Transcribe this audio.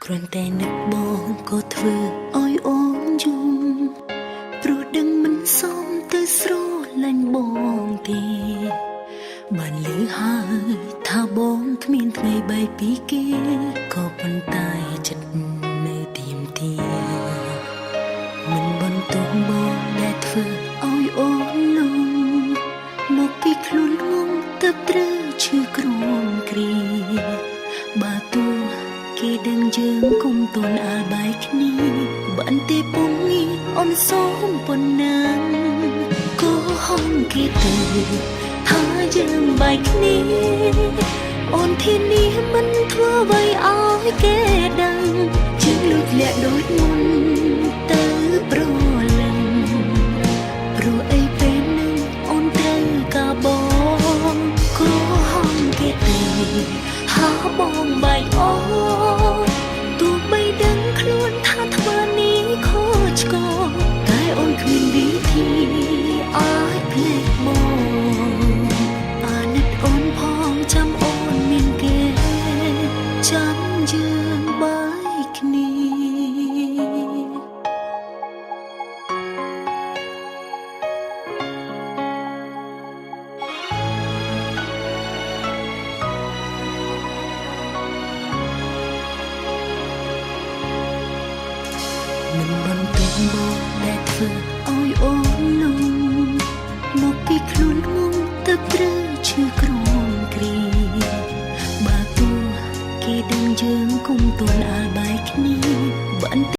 គ្រាន់តែនឹកបងក៏ធ្វើឲ្យអូនយំព្រោះដឹងមិនសមទៅស្រលាញ់បងទេបានលឺហើយថាបងគ្មានថ្ងៃបែកពីគេក៏ប៉ុន្តែចិត្តនៅទៀមទាមិនបន្ទោសបងដែលធ្វើឲ្យអូនលំមកពីខ្លួនងងទៅត្រូវឈឺក្រំគ្រាបើទោះគេដឹងយើងគុំតូនអាលបែកគ្នាបានទេពុំងីអូនសូមប៉ុណ្ណាក៏ហំគេទៅថាយើងបែកគ្នាអូនធានាមិនធ្វើអ្វីឲ្យគេដឹងជាងលុយធ្លាក់ដូចមុនទៅប្រលឹងព្រោះអីពេលនឹងអូនត្រូវកាបងក៏ហំគេទៅហាបងបែកអូនទោះបីដឹងខ្លួនថាធ្វើនេះខុសឆ្គងតែអូនគ្មានវិធីអាចភ្លេចបងអាណិតអូនផងចាំអូនមានគេចាំយើងបែកគ្នាមិនបន្ទោសបងដែលធ្វើឲ្យអូនលំមកពីខ្លួនងងទៅត្រូវឈឺក្រំគ្រាបើទោះគេដឹងយើងគុំតូនអាលបែកគ្នាបាន